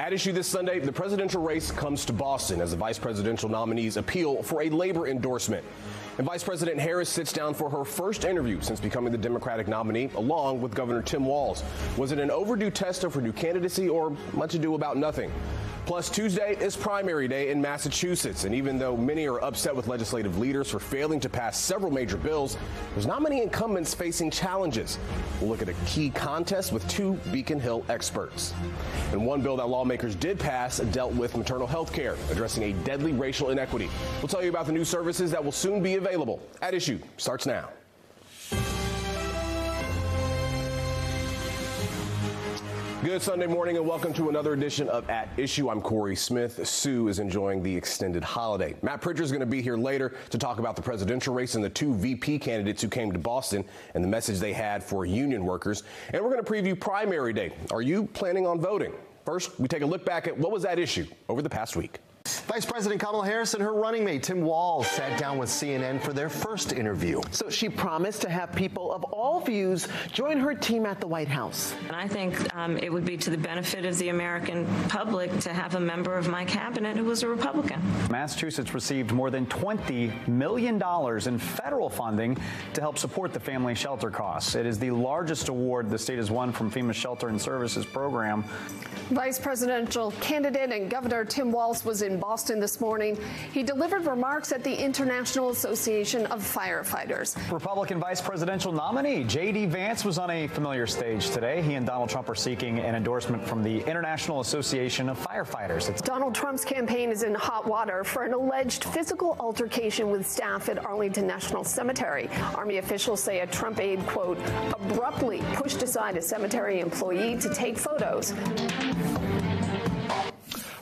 At issue this Sunday, the presidential race comes to Boston as the vice presidential nominees appeal for a labor endorsement. And Vice President Harris sits down for her first interview since becoming the Democratic nominee, along with Governor Tim Walz. Was it an overdue test of her new candidacy or much ado about nothing? Plus, Tuesday is primary day in Massachusetts, and even though many are upset with legislative leaders for failing to pass several major bills, there's not many incumbents facing challenges. We'll look at a key contest with two Beacon Hill experts. And one bill that lawmakers did pass dealt with maternal health care, addressing a deadly racial inequity. We'll tell you about the new services that will soon be available. At Issue starts now. Good Sunday morning and welcome to another edition of At Issue. I'm Corey Smith. Sue is enjoying the extended holiday. Matt Pritchard is going to be here later to talk about the presidential race and the two VP candidates who came to Boston and the message they had for union workers. And we're going to preview primary day. Are you planning on voting? First, we take a look back at what was at issue over the past week. Vice President Kamala Harris and her running mate Tim Walz sat down with CNN for their first interview. So she promised to have people of all views join her team at the White House. And I think it would be to the benefit of the American public to have a member of my cabinet who was a Republican. Massachusetts received more than $20 million in federal funding to help support the family shelter costs. It is the largest award the state has won from FEMA's Shelter and Services program. Vice presidential candidate and Governor Tim Walz was in Boston this morning. He delivered remarks at the International Association of Firefighters. Republican vice presidential nominee J.D. Vance was on a familiar stage today. He and Donald Trump are seeking an endorsement from the International Association of Firefighters. Donald Trump's campaign is in hot water for an alleged physical altercation with staff at Arlington National Cemetery. Army officials say a Trump aide, quote, abruptly pushed aside a cemetery employee to take photos.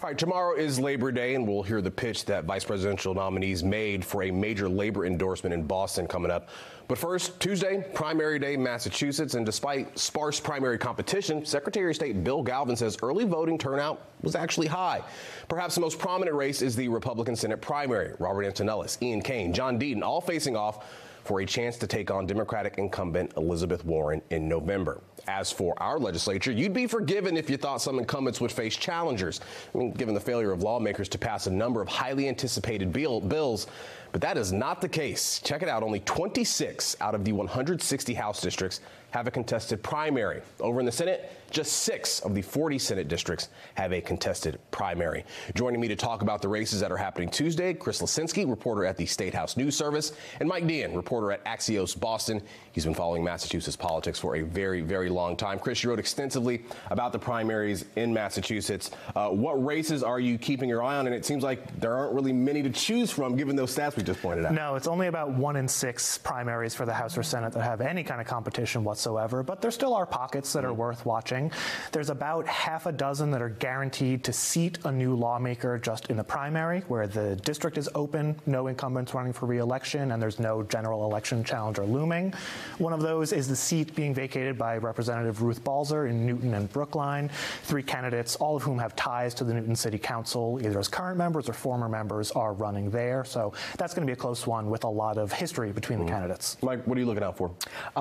All right, tomorrow is Labor Day, and we'll hear the pitch that vice presidential nominees made for a major labor endorsement in Boston coming up. But first, Tuesday, primary day in Massachusetts, and despite sparse primary competition, Secretary of State Bill Galvin says early voting turnout was actually high. Perhaps the most prominent race is the Republican Senate primary. Robert Antonellis, Ian Cain, John Deaton, all facing off for a chance to take on Democratic incumbent Elizabeth Warren in November. As for our legislature, you'd be forgiven if you thought some incumbents would face challengers. I mean, given the failure of lawmakers to pass a number of highly anticipated bills, but that is not the case. Check it out. Only 26 out of the 160 House districts have a contested primary. Over in the Senate, just 6 of the 40 Senate districts have a contested primary. Joining me to talk about the races that are happening Tuesday, Chris Lisinski, reporter at the State House News Service, and Mike Dean, reporter at Axios Boston. He's been following Massachusetts politics for a very, very long time. Chris, you wrote extensively about the primaries in Massachusetts. What races are you keeping your eye on? And it seems like there aren't really many to choose from, given those stats we just pointed out. No, it's only about 1 in 6 primaries for the House or Senate that have any kind of competition whatsoever, but there still are pockets that are worth watching. There's about half a dozen that are guaranteed to seat a new lawmaker just in the primary, where the district is open, no incumbents running for re-election, and there's no general election challenger looming. One of those is the seat being vacated by Representative Ruth Balzer in Newton and Brookline. 3 candidates, all of whom have ties to the Newton City Council, either as current members or former members, are running there. So that's going to be a close one with a lot of history between the candidates. Mike, what are you looking out for?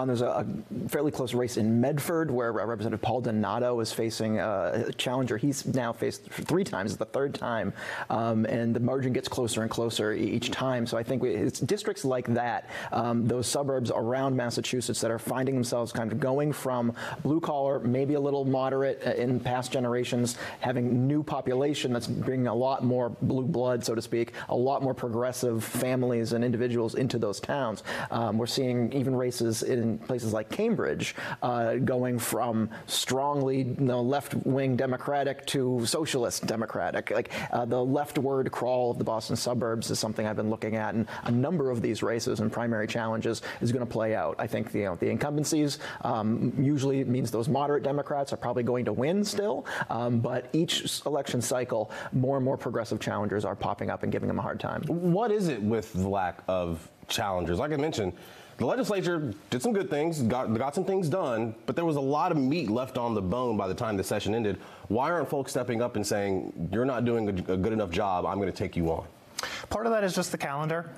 There's a fairly close race in Medford where Representative Paul Donato is facing a challenger. He's now faced 3 times, it's the 3rd time, and the margin gets closer and closer each time. So I think it's districts like that, those suburbs around Massachusetts that are finding themselves kind of going from blue collar, maybe a little moderate in past generations, having new population that's bringing a lot more blue blood, so to speak, a lot more progressive families and individuals into those towns. We're seeing even races in places like Cambridge going from strongly left-wing Democratic to socialist Democratic. Like the leftward crawl of the Boston suburbs is something I've been looking at, and a number of these races and primary challenges is going to play out. I think the incumbencies usually means those moderate Democrats are probably going to win still, but each election cycle, more and more progressive challengers are popping up and giving them a hard time. What is it with the lack of challengers? Like I mentioned, the legislature did some good things, got some things done, but there was a lot of meat left on the bone by the time the session ended. Why aren't folks stepping up and saying, you're not doing a good enough job, I'm going to take you on? Part of that is just the calendar.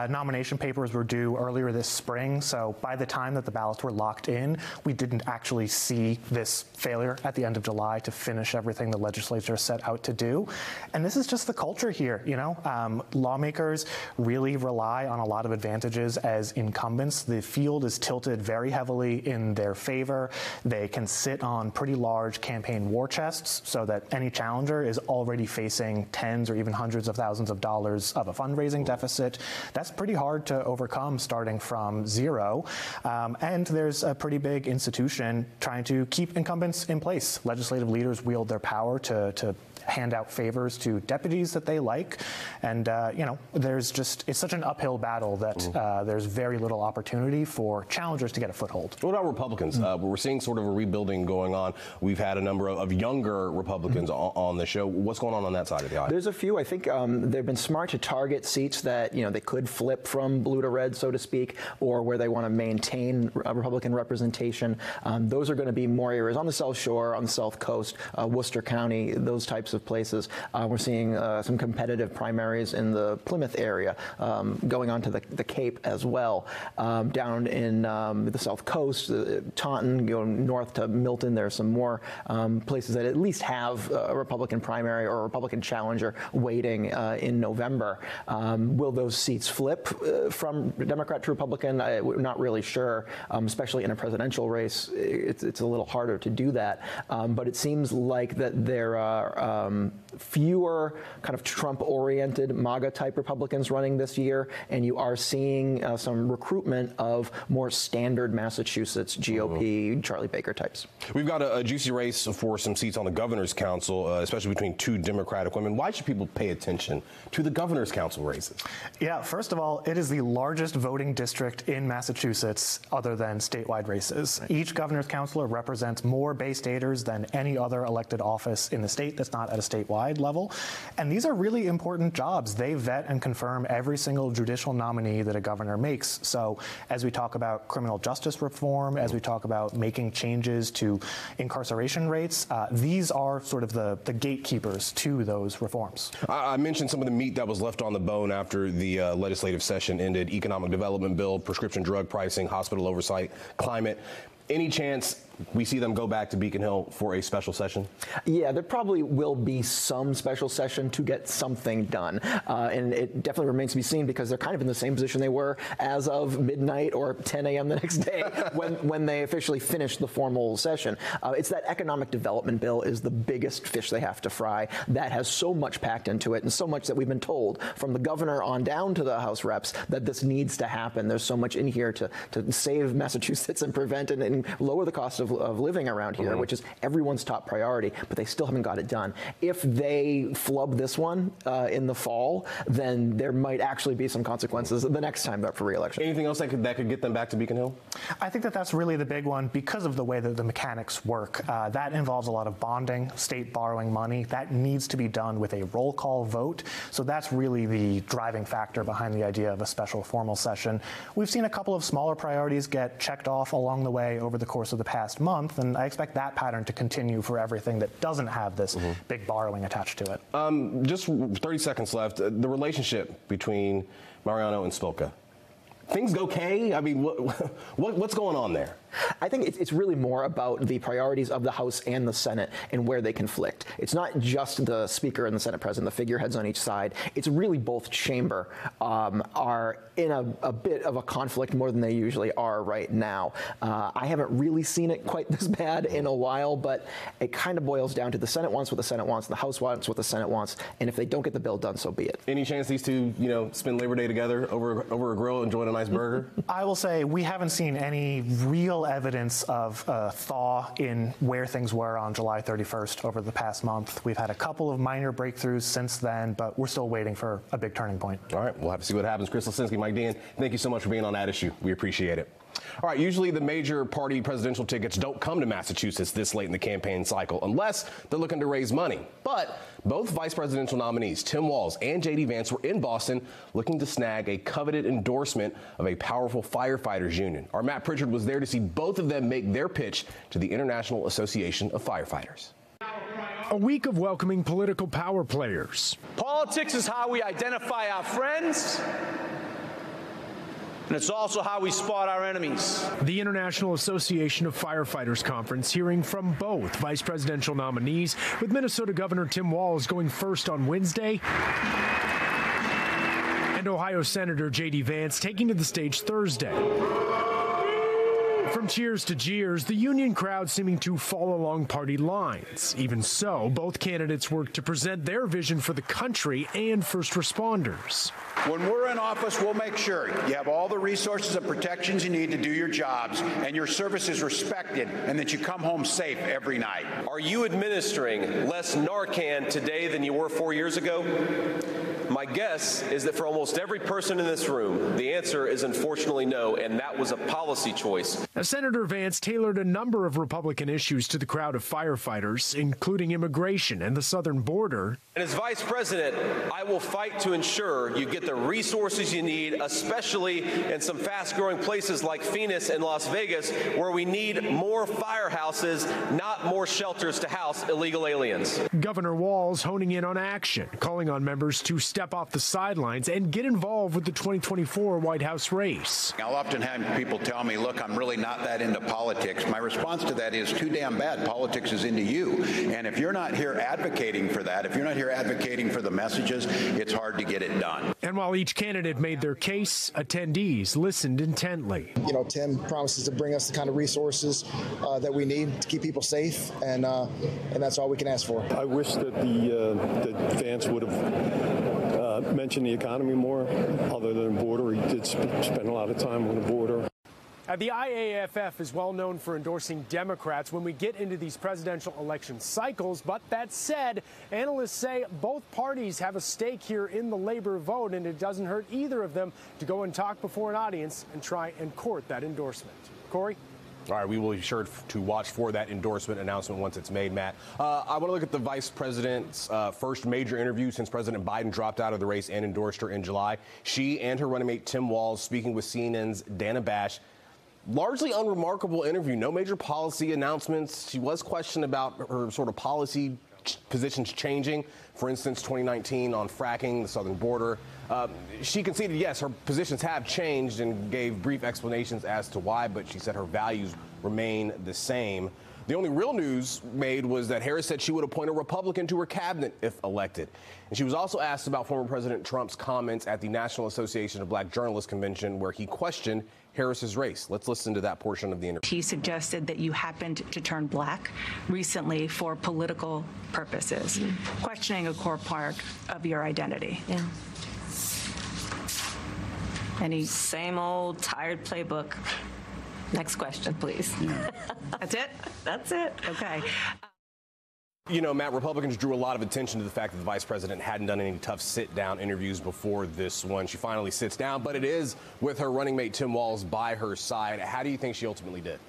Nomination papers were due earlier this spring, so by the time that the ballots were locked in, we didn't actually see this failure at the end of July to finish everything the legislature set out to do. And this is just the culture here. Lawmakers really rely on a lot of advantages as incumbents. The field is tilted very heavily in their favor. They can sit on pretty large campaign war chests so that any challenger is already facing tens or even hundreds of thousands of dollars of a fundraising deficit. That's pretty hard to overcome starting from zero. And there's a pretty big institution trying to keep incumbents in place. Legislative leaders wield their power to hand out favors to deputies that they like. And, it's such an uphill battle that there's very little opportunity for challengers to get a foothold. What about Republicans? We're seeing sort of a rebuilding going on. We've had a number of younger Republicans on the show. What's going on that side of the aisle? There's a few. I think they've been smart to target seats that, they could flip from blue to red, so to speak, or where they want to maintain Republican representation. Those are going to be more areas on the South Shore, on the South Coast, Worcester County, those types of places. We're seeing some competitive primaries in the Plymouth area, going on to the Cape as well. Down in the South Coast, Taunton, going north to Milton, there are some more places that at least have a Republican primary or a Republican challenger waiting in November. Will those seats flip from Democrat to Republican? We're not really sure, especially in a presidential race. It's a little harder to do that. But it seems like that there are fewer kind of Trump-oriented MAGA-type Republicans running this year, and you are seeing some recruitment of more standard Massachusetts GOP, Charlie Baker types. We've got a juicy race for some seats on the Governor's Council, especially between two Democratic women. Why should people pay attention to the Governor's Council races? Yeah, first of all, it is the largest voting district in Massachusetts other than statewide races. Each Governor's Councilor represents more Bay Staters than any other elected office in the state that's not at a statewide level. And these are really important jobs. They vet and confirm every single judicial nominee that a governor makes. So as we talk about criminal justice reform, as we talk about making changes to incarceration rates, these are sort of the gatekeepers to those reforms. I mentioned some of the meat that was left on the bone after the legislative session ended: economic development bill, prescription drug pricing, hospital oversight, climate. Any chance we see them go back to Beacon Hill for a special session? Yeah, there probably will be some special session to get something done. And it definitely remains to be seen, because they're kind of in the same position they were as of midnight or 10 a.m. the next day when they officially finished the formal session. It's that economic development bill is the biggest fish they have to fry. That has so much packed into it, and so much that we've been told from the governor on down to the House reps that this needs to happen. There's so much in here to save Massachusetts and prevent and lower the cost of living around here, which is everyone's top priority, but they still haven't got it done. If they flub this one in the fall, then there might actually be some consequences the next time they're up for re-election. Anything else that could get them back to Beacon Hill? I think that's really the big one because of the way that the mechanics work. That involves a lot of bonding, state borrowing money. That needs to be done with a roll call vote. So that's really the driving factor behind the idea of a special formal session. We've seen a couple of smaller priorities get checked off along the way over the course of the past month, and I expect that pattern to continue for everything that doesn't have this big borrowing attached to it. Just 30 seconds left. The relationship between Mariano and Spilka. Things okay? I mean, what's going on there? I think it's really more about the priorities of the House and the Senate and where they conflict. It's not just the Speaker and the Senate President, the figureheads on each side. It's really both chamber are in a bit of a conflict more than they usually are right now. I haven't really seen it quite this bad in a while, but it kind of boils down to the Senate wants what the Senate wants, the House wants what the Senate wants, and if they don't get the bill done, so be it. Any chance these two, spend Labor Day together over a grill, enjoying a nice burger? I will say we haven't seen any real evidence of thaw in where things were on July 31st over the past month. We've had a couple of minor breakthroughs since then, but we're still waiting for a big turning point. All right, we'll have to see what happens. Chris Lisinski, Mike Dean, thank you so much for being on At Issue. We appreciate it. All right, usually the major party presidential tickets don't come to Massachusetts this late in the campaign cycle unless they're looking to raise money. But both vice presidential nominees, Tim Walz and J.D. Vance, were in Boston looking to snag a coveted endorsement of a powerful firefighters union. Our Matt Pritchard was there to see both of them make their pitch to the International Association of Firefighters. A week of welcoming political power players. Politics is how we identify our friends, and it's also how we spot our enemies. The International Association of Firefighters Conference hearing from both vice presidential nominees, with Minnesota Governor Tim Walz going first on Wednesday and Ohio Senator J.D. Vance taking to the stage Thursday. From cheers to jeers, the union crowd seeming to fall along party lines. Even so, both candidates work to present their vision for the country and first responders. When we're in office, we'll make sure you have all the resources and protections you need to do your jobs and your service is respected and that you come home safe every night. Are you administering less Narcan today than you were 4 years ago? My guess is that for almost every person in this room, the answer is unfortunately no, and that was a policy choice. Senator Vance tailored a number of Republican issues to the crowd of firefighters, including immigration and the southern border. And as vice president, I will fight to ensure you get the resources you need, especially in some fast-growing places like Phoenix and Las Vegas, where we need more firehouses, not more shelters to house illegal aliens. Governor Walz honing in on action, calling on members to step off the sidelines and get involved with the 2024 White House race. I'll often have people tell me, look, I'm really not that into politics. My response to that is too damn bad. Politics is into you. And if you're not here advocating for that, if you're not here advocating for the messages, it's hard to get it done. And while each candidate made their case, attendees listened intently. You know, Tim promises to bring us the kind of resources that we need to keep people safe, and that's all we can ask for. I wish that that Vance would have mentioned the economy more, other than border. He did spend a lot of time on the border. The IAFF is well known for endorsing Democrats when we get into these presidential election cycles. But that said, analysts say both parties have a stake here in the labor vote, and it doesn't hurt either of them to go and talk before an audience and try and court that endorsement. Corey? All right, we will be sure to watch for that endorsement announcement once it's made, Matt. I want to look at the vice president's first major interview since President Biden dropped out of the race and endorsed her in July. She and her running mate Tim Walz speaking with CNN's Dana Bash. Largely unremarkable interview, no major policy announcements. She was questioned about her sort of policy positions changing. For instance, 2019 on fracking, the southern border. She conceded, yes, her positions have changed and gave brief explanations as to why, but she said her values remain the same. The only real news made was that Harris said she would appoint a Republican to her cabinet if elected. And she was also asked about former President Trump's comments at the National Association of Black Journalists Convention, where he questioned Harris's race. Let's listen to that portion of the interview. He suggested that you happened to turn black recently for political purposes, questioning a core part of your identity. Yeah. Same old tired playbook. Next question, please. That's it? That's it. Okay. You know, Matt, Republicans drew a lot of attention to the fact that the vice president hadn't done any tough sit-down interviews before this one. She finally sits down, but it is with her running mate Tim Walz by her side. How do you think she ultimately did?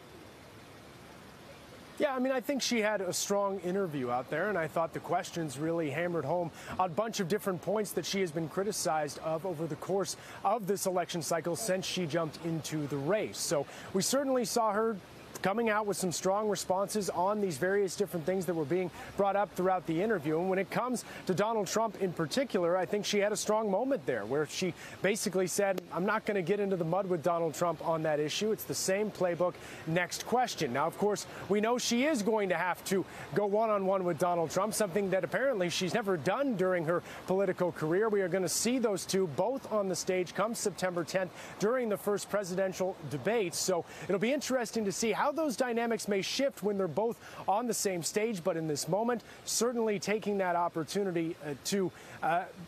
Yeah, I mean, I think she had a strong interview out there, and I thought the questions really hammered home a bunch of different points that she has been criticized of over the course of this election cycle since she jumped into the race. So we certainly saw her coming out with some strong responses on these various different things that were being brought up throughout the interview. And when it comes to Donald Trump in particular, I think she had a strong moment there where she basically said, I'm not going to get into the mud with Donald Trump on that issue. It's the same playbook. Next question. Now, of course, we know she is going to have to go one-on-one with Donald Trump, something that apparently she's never done during her political career. We are going to see those two both on the stage come September 10th during the first presidential debate. So it'll be interesting to see how those dynamics may shift when they're both on the same stage. But in this moment, certainly taking that opportunity to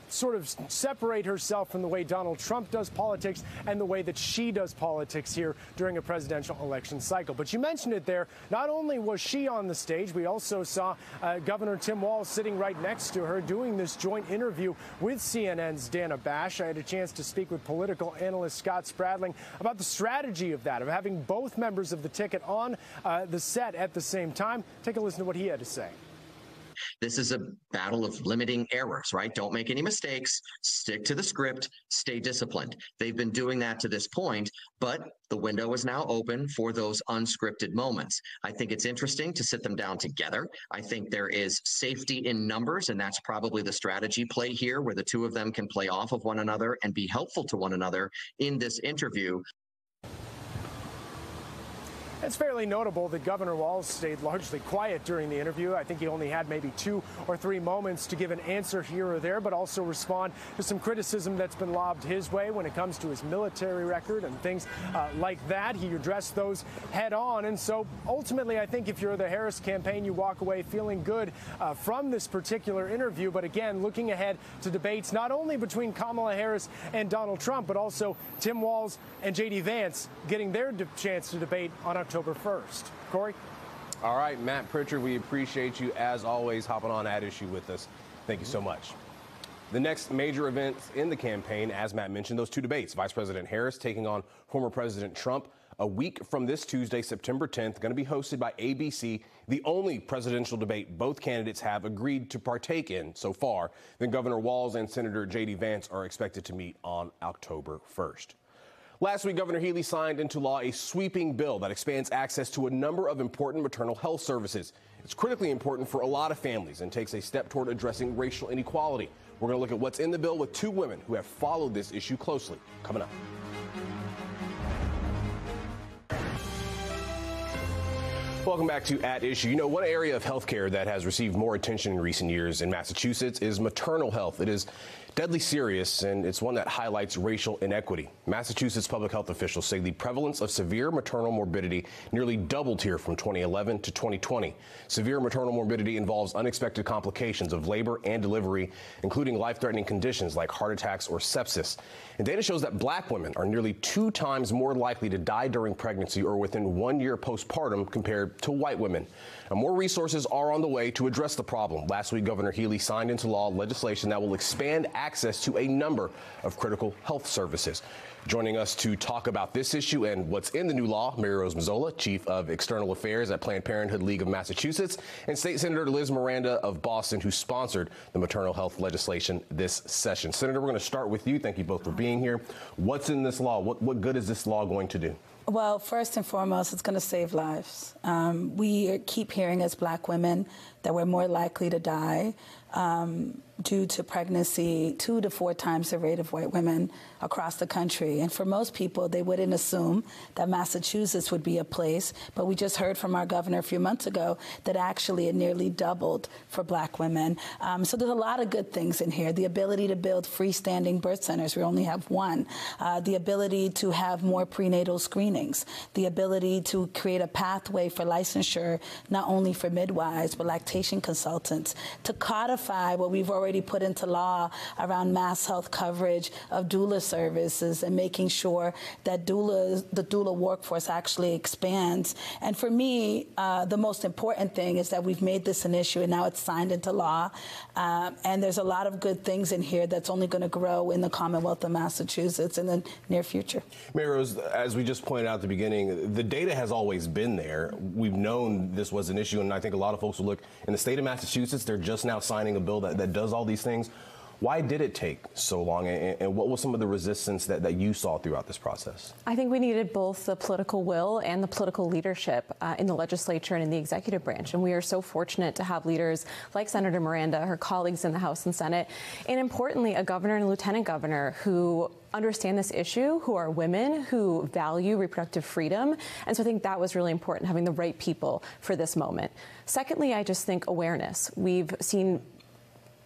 sort of separate herself from the way Donald Trump does politics and the way that she does politics here during a presidential election cycle. But you mentioned it there. Not only was she on the stage, we also saw Governor Tim Walz sitting right next to her doing this joint interview with CNN's Dana Bash. I had a chance to speak with political analyst Scott Spradling about the strategy of that, of having both members of the ticket on the set at the same time. Take a listen to what he had to say. This is a battle of limiting errors, right? Don't make any mistakes, stick to the script, stay disciplined. They've been doing that to this point, but the window is now open for those unscripted moments. I think it's interesting to sit them down together. I think there is safety in numbers, and that's probably the strategy play here, where the two of them can play off of one another and be helpful to one another in this interview. It's fairly notable that Governor Walz stayed largely quiet during the interview. I think he only had maybe 2 or 3 moments to give an answer here or there, but also respond to some criticism that's been lobbed his way when it comes to his military record and things like that. He addressed those head on. And so ultimately, I think if you're the Harris campaign, you walk away feeling good from this particular interview. But again, looking ahead to debates not only between Kamala Harris and Donald Trump, but also Tim Walz and J.D. Vance getting their chance to debate on October 1st. Corey? All right, Matt Pritchard, we appreciate you, as always, hopping on At Issue with us. Thank you so much. The next major events in the campaign, as Matt mentioned, those 2 debates. Vice President Harris taking on former President Trump a week from this Tuesday, September 10th, going to be hosted by ABC, the only presidential debate both candidates have agreed to partake in so far. Then Governor Walz and Senator J.D. Vance are expected to meet on October 1st. Last week, Governor Healey signed into law a sweeping bill that expands access to a number of important maternal health services. It's critically important for a lot of families and takes a step toward addressing racial inequality. We're going to look at what's in the bill with 2 women who have followed this issue closely. Coming up. Welcome back to At Issue. You know, one area of healthcare that has received more attention in recent years in Massachusetts is maternal health. It is deadly serious, and it's one that highlights racial inequity. Massachusetts public health officials say the prevalence of severe maternal morbidity nearly doubled here from 2011 to 2020. Severe maternal morbidity involves unexpected complications of labor and delivery, including life-threatening conditions like heart attacks or sepsis. And data shows that black women are nearly 2 times more likely to die during pregnancy or within 1 year postpartum compared to white women. Now, more resources are on the way to address the problem. Last week, Governor Healey signed into law legislation that will expand access to a number of critical health services. Joining us to talk about this issue and what's in the new law, Mary Rose Mazzola, Chief of External Affairs at Planned Parenthood League of Massachusetts, and State Senator Liz Miranda of Boston, who sponsored the maternal health legislation this session. Senator, we're going to start with you. Thank you both for being here. What's in this law? What good is this law going to do? Well, first and foremost, it's going to save lives. We keep hearing as black women that we're more likely to die due to pregnancy 2 to 4 times the rate of white women across the country. And for most people, they wouldn't assume that Massachusetts would be a place. But we just heard from our governor a few months ago that actually it nearly doubled for black women. So there's a lot of good things in here. The ability to build freestanding birth centers. We only have 1. The ability to have more prenatal screenings. The ability to create a pathway for licensure, not only for midwives, but lactation consultants. To codify what we've already put into law around mass health coverage of doula services and making sure that the doula workforce actually expands. And for me, the most important thing is that we've made this an issue and now it's signed into law. And there's a lot of good things in here that's only going to grow in the Commonwealth of Massachusetts in the near future. Mary Rose, as we just pointed out at the beginning, the data has always been there. We've known this was an issue, and I think a lot of folks will look in the state of Massachusetts. They're just now signing a bill that does all these things. Why did it take so long, and what was some of the resistance that you saw throughout this process? I think we needed both the political will and the political leadership in the legislature and in the executive branch. And we are so fortunate to have leaders like Senator Miranda, her colleagues in the House and Senate, and importantly, a governor and a lieutenant governor who understand this issue, who are women, who value reproductive freedom. And so I think that was really important, having the right people for this moment. Secondly, I just think awareness. We've seen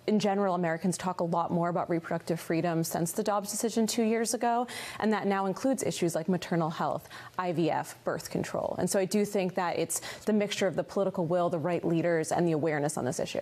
in general, Americans talk a lot more about reproductive freedom since the Dobbs decision 2 years ago, and that now includes issues like maternal health, IVF, birth control. And so I do think that it's the mixture of the political will, the right leaders, and the awareness on this issue.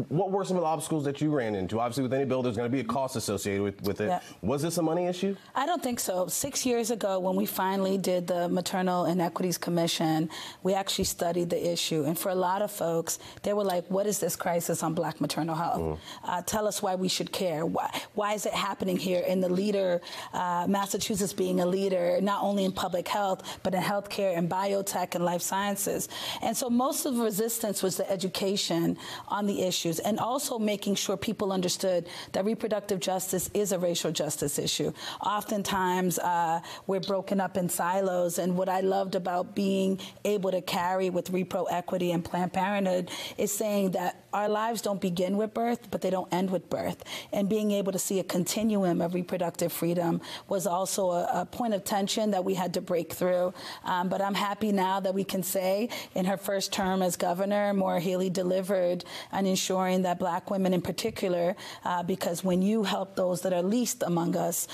What were some of the obstacles that you ran into? Obviously, with any bill, there's going to be a cost associated with it. Yeah. Was this a money issue? I don't think so. 6 years ago, when we finally did the Maternal Inequities Commission, we actually studied the issue. And for a lot of folks, they were like, what is this crisis on black maternal health? tell us why we should care. Why is it happening here in the leader, Massachusetts being a leader, not only in public health, but in healthcare and biotech and life sciences. And so most of the resistance was the education on the issues, and also making sure people understood that reproductive justice is a racial justice issue. Oftentimes, we're broken up in silos, and what I loved about being able to carry with Repro Equity and Planned Parenthood is saying that our lives don't begin with birth, but they don't end with birth. And being able to see a continuum of reproductive freedom was also a point of tension that we had to break through. But I'm happy now that we can say in her first term as governor, Maura Healey delivered on ensuring that Black women in particular, because when you help those that are least among us,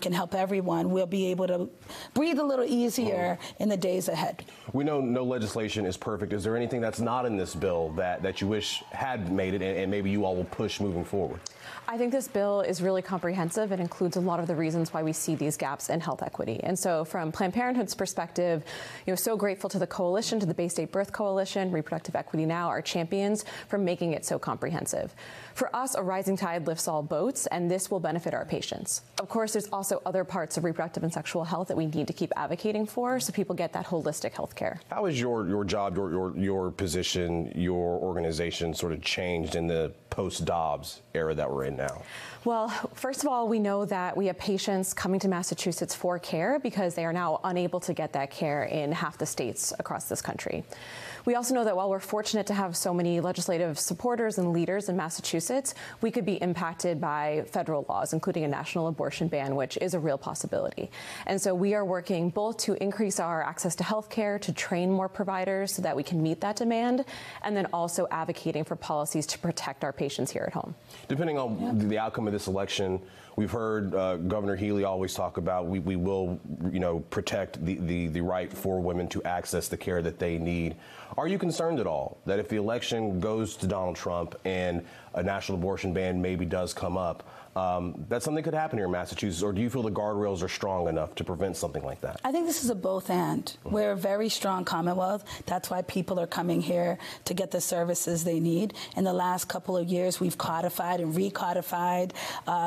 can help everyone, we'll be able to breathe a little easier in the days ahead. We know no legislation is perfect. Is there anything that's not in this bill that you wish had made it and maybe you all will push moving forward? I think this bill is really comprehensive and includes a lot of the reasons why we see these gaps in health equity. And so from Planned Parenthood's perspective, so grateful to the coalition, to the Bay State Birth Coalition, Reproductive Equity Now, our champions, for making it so comprehensive. For us, a rising tide lifts all boats, and this will benefit our patients. Of course, there's also other parts of reproductive and sexual health that we need to keep advocating for so people get that holistic health care. How has your job, your position, your organization sort of changed in the post-Dobbs era that we're in now? Well, first of all, we know that we have patients coming to Massachusetts for care because they are now unable to get that care in half the states across this country. We also know that while we're fortunate to have so many legislative supporters and leaders in Massachusetts, we could be impacted by federal laws, including a national abortion ban, which is a real possibility. And so we are working both to increase our access to health care, to train more providers so that we can meet that demand, and then also advocating for policies to protect our patients here at home. Depending on the outcome of this election, we've heard Governor Healey always talk about we will, protect the right for women to access the care that they need. Are you concerned at all that if the election goes to Donald Trump and a national abortion ban maybe does come up, that something could happen here in Massachusetts, or do you feel the guardrails are strong enough to prevent something like that? I think this is a both and. We're a very strong Commonwealth. That's why people are coming here to get the services they need. In the last couple of years, we've codified and recodified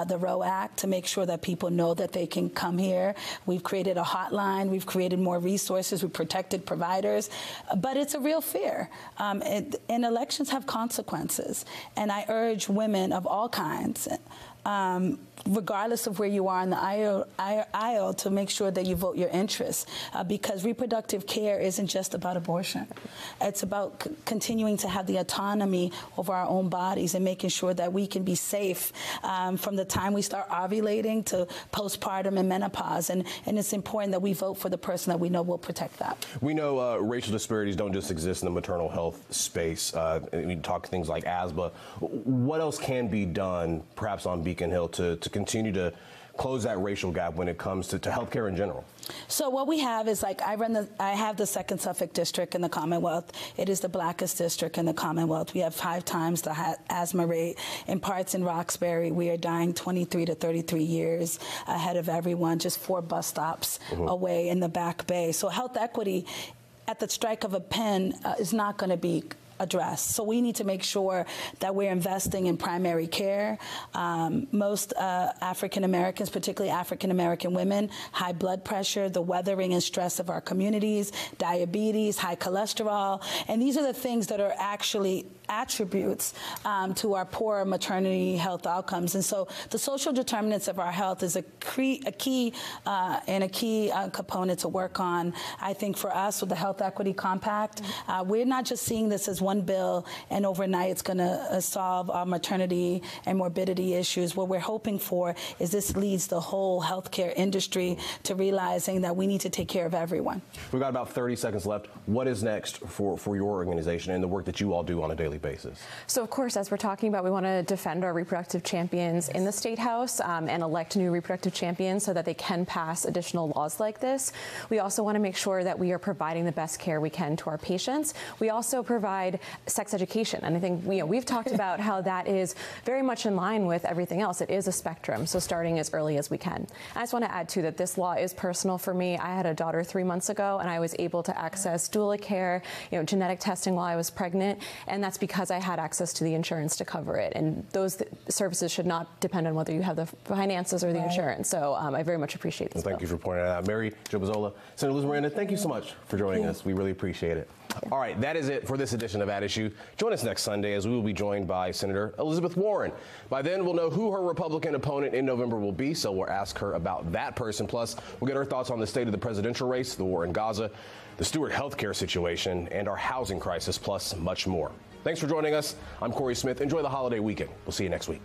the Roe Act to make sure that people know that they can come here. We've created a hotline. We've created more resources. We've protected providers. But it's a real fear. And elections have consequences. And I urge women of all kinds, regardless of where you are in the aisle, to make sure that you vote your interests, because reproductive care isn't just about abortion. It's about continuing to have the autonomy over our own bodies and making sure that we can be safe from the time we start ovulating to postpartum and menopause. And it's important that we vote for the person that we know will protect that. We know racial disparities don't just exist in the maternal health space. We talk things like asthma. What else can be done, perhaps on Beacon Hill, to continue to close that racial gap when it comes to healthcare in general? So what we have is, like, I have the 2nd Suffolk district in the Commonwealth. It is the blackest district in the Commonwealth. We have 5 times the asthma rate. In parts in Roxbury, we are dying 23 to 33 years ahead of everyone, just 4 bus stops away in the Back Bay. So health equity at the strike of a pen is not going to be addressed. So we need to make sure that we're investing in primary care. Most African Americans, particularly African American women, high blood pressure, the weathering and stress of our communities, diabetes, high cholesterol, and these are the things that are actually attributes to our poor maternity health outcomes. And so the social determinants of our health is a key component to work on. I think for us with the Health Equity Compact, we're not just seeing this as one bill and overnight it's going to solve our maternity and morbidity issues. What we're hoping for is this leads the whole healthcare industry to realizing that we need to take care of everyone. We've got about 30 seconds left. What is next for your organization and the work that you all do on a daily basis? So, of course, as we're talking about, we want to defend our reproductive champions in the State House and elect new reproductive champions so that they can pass additional laws like this. We also want to make sure that we are providing the best care we can to our patients. We also provide sex education. And I think we've talked about how that is very much in line with everything else. It is a spectrum, so starting as early as we can. I just want to add, too, that this law is personal for me. I had a daughter 3 months ago, and I was able to access doula care, genetic testing while I was pregnant, and that's because because I had access to the insurance to cover it. And those services should not depend on whether you have the finances or the insurance. So I very much appreciate this. Well, thank you for pointing that out. Mary Jo Mazzola, Senator Liz Miranda, thank you so much for joining us. We really appreciate it. All right, that is it for this edition of At Issue. Join us next Sunday as we will be joined by Senator Elizabeth Warren. By then, we'll know who her Republican opponent in November will be, so we'll ask her about that person. Plus, we'll get her thoughts on the state of the presidential race, the war in Gaza, the Stewart healthcare situation, and our housing crisis, plus much more. Thanks for joining us. I'm Corey Smith. Enjoy the holiday weekend. We'll see you next week.